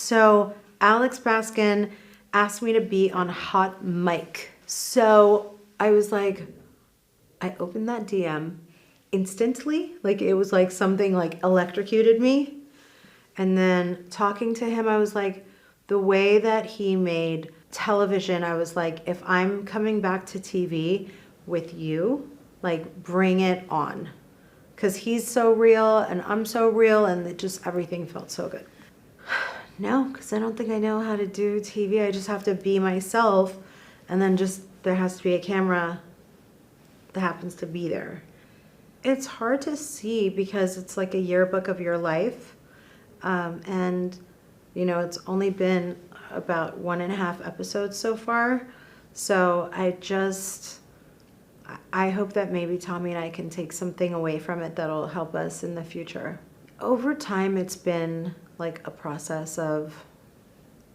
So Alex Baskin asked me to be on Hot Mic. So I was like, I opened that DM instantly. Like it was like something like electrocuted me. And then talking to him, I was like, the way that he made television, I was like, if I'm coming back to TV with you, like bring it on. Because he's so real and I'm so real and it just everything felt so good. No, because I don't think I know how to do TV. I just have to be myself and then just there has to be a camera that happens to be there. It's hard to see because it's like a yearbook of your life. And, you know, it's only been about 1.5 episodes so far. So I hope that maybe Tommy and I can take something away from it that'll help us in the future. Over time, it's been like a process of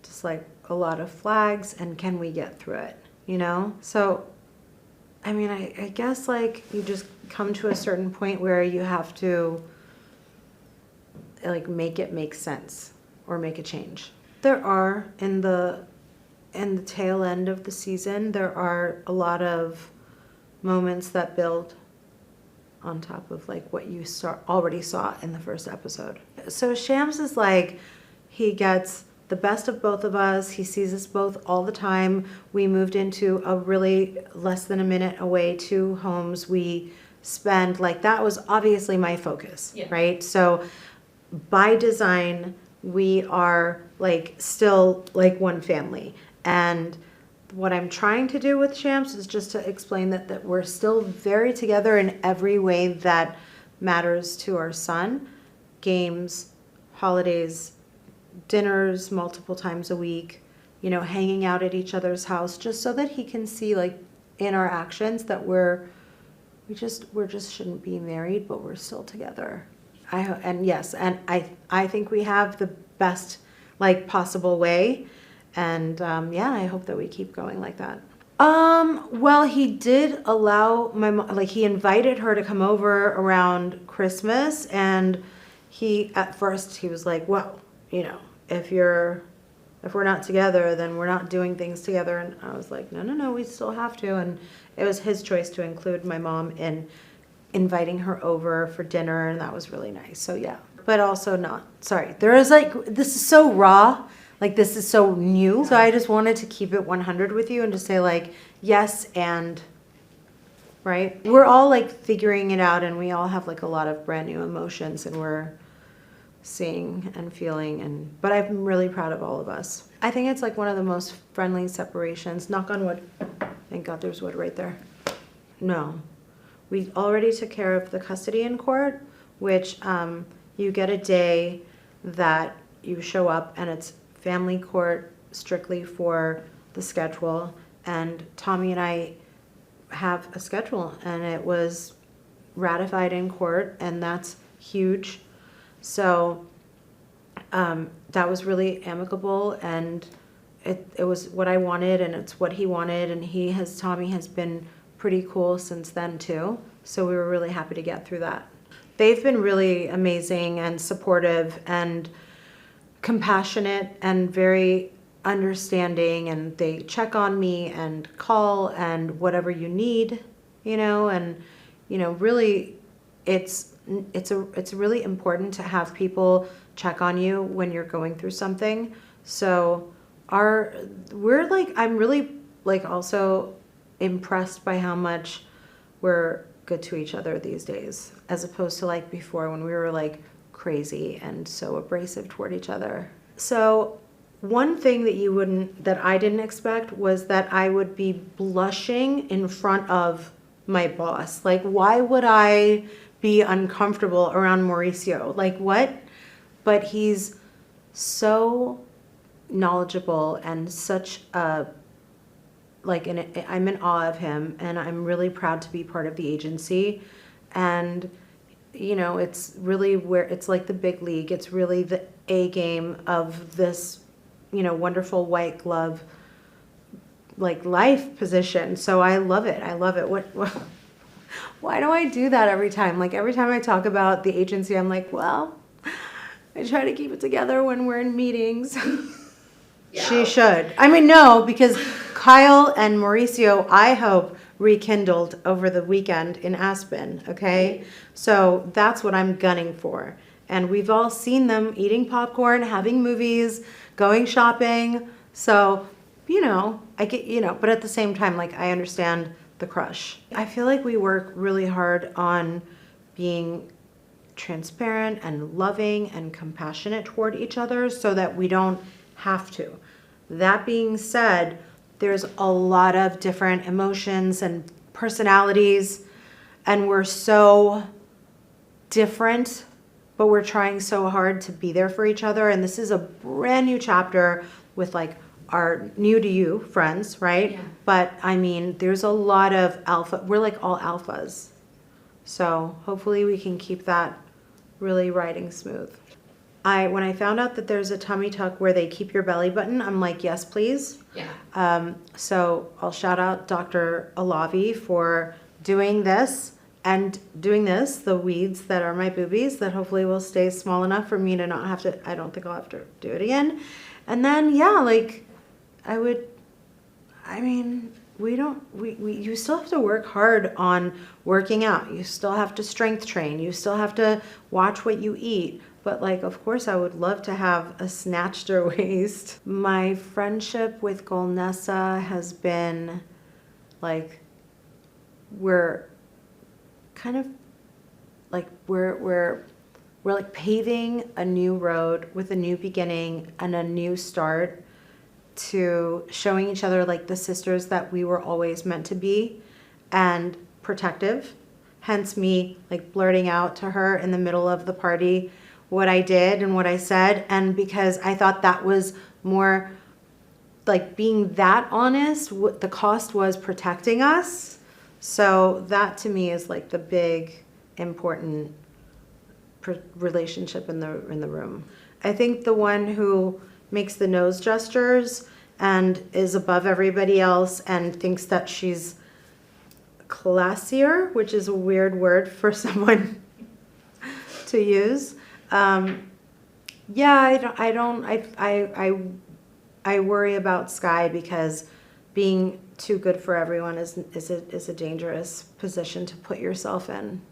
just like a lot of flags and can we get through it, you know? So, I mean, I guess like you just come to a certain point where you have to like make it make sense or make a change. There are in the tail end of the season, there are a lot of moments that build on top of like what you already saw in the first episode. So Shams is like, he gets the best of both of us. He sees us both all the time. We moved into a really less than a minute away 2 homes. We spend like, that was obviously my focus, yeah. Right? So by design, we are like still like one family. And what I'm trying to do with Shams is just to explain that we're still very together in every way that matters to our son. Games, holidays, dinners multiple times a week, you know, hanging out at each other's house, just so that he can see like in our actions that we're just shouldn't be married, but we're still together. I think we have the best like possible way. And yeah, I hope that we keep going like that. Well, he did allow my mom, like he invited her to come over around Christmas, and at first he was like, well, you know, if we're not together, then we're not doing things together. And I was like, no, we still have to. And it was his choice to include my mom in inviting her over for dinner, and that was really nice. So yeah, but also not, sorry. There is like, this is so raw. Like, this is so new. So I just wanted to keep it 100 with you and just say, like, yes and, right? We're all, like, figuring it out, and we all have, like, a lot of brand new emotions, and we're seeing and feeling. But I'm really proud of all of us. I think it's, like, one of the most friendly separations. Knock on wood. Thank God there's wood right there. No. We already took care of the custody in court, which you get a day that you show up, and it's family court strictly for the schedule, and Tommy and I have a schedule, and it was ratified in court, and that's huge. So that was really amicable, and it was what I wanted, and it's what he wanted, and Tommy has been pretty cool since then too, so we were really happy to get through that. They've been really amazing and supportive and compassionate and very understanding, and they check on me and call and whatever you need, you know, and you know, really it's really important to have people check on you when you're going through something. So I'm really like also impressed by how much we're good to each other these days, as opposed to like before when we were like crazy and so abrasive toward each other. So one thing that I didn't expect was that I would be blushing in front of my boss. Like, why would I be uncomfortable around Mauricio? Like, what? But he's so knowledgeable and such a, like, I'm in awe of him, and I'm really proud to be part of the agency. And you know, it's really where it's like the big league. It's really the A game of this, you know, wonderful white glove, like life position. So I love it. I love it. Why do I do that every time? Like every time I talk about the agency, I'm like, well, I try to keep it together when we're in meetings. Yeah. She should. I mean, no, because Kyle and Mauricio, I hope, rekindled over the weekend in Aspen, okay? So that's what I'm gunning for. And we've all seen them eating popcorn, having movies, going shopping. So, I get, but at the same time, like, I understand the crush. I feel like we work really hard on being transparent and loving and compassionate toward each other so that we don't have to. That being said, there's a lot of different emotions and personalities, and we're so different, but we're trying so hard to be there for each other. And this is a brand new chapter with like our new to you friends, right? Yeah. But I mean, there's a lot of alpha. We're like all alphas. So hopefully we can keep that really riding smooth. When I found out that there's a tummy tuck where they keep your belly button, I'm like, yes, please. Yeah. So I'll shout out Dr. Alavi for doing this and doing this, the weeds that are my boobies that hopefully will stay small enough for me to not have to, I don't think I'll have to do it again. And then, yeah, like you still have to work hard on working out. You still have to strength train. You still have to watch what you eat. But like, of course, I would love to have a snatcher waist. My friendship with Golnessa has been like, we're kind of like, we're like paving a new road with a new beginning and a new start to showing each other like the sisters that we were always meant to be and protective. Hence me like blurting out to her in the middle of the party what I did and what I said. And because I thought that was more like being that honest, what the cost was protecting us. So that to me is like the big important relationship in the room. I think the one who makes the nose gestures and is above everybody else and thinks that she's classier, which is a weird word for someone to use. Yeah, I worry about Sky because being too good for everyone is a dangerous position to put yourself in.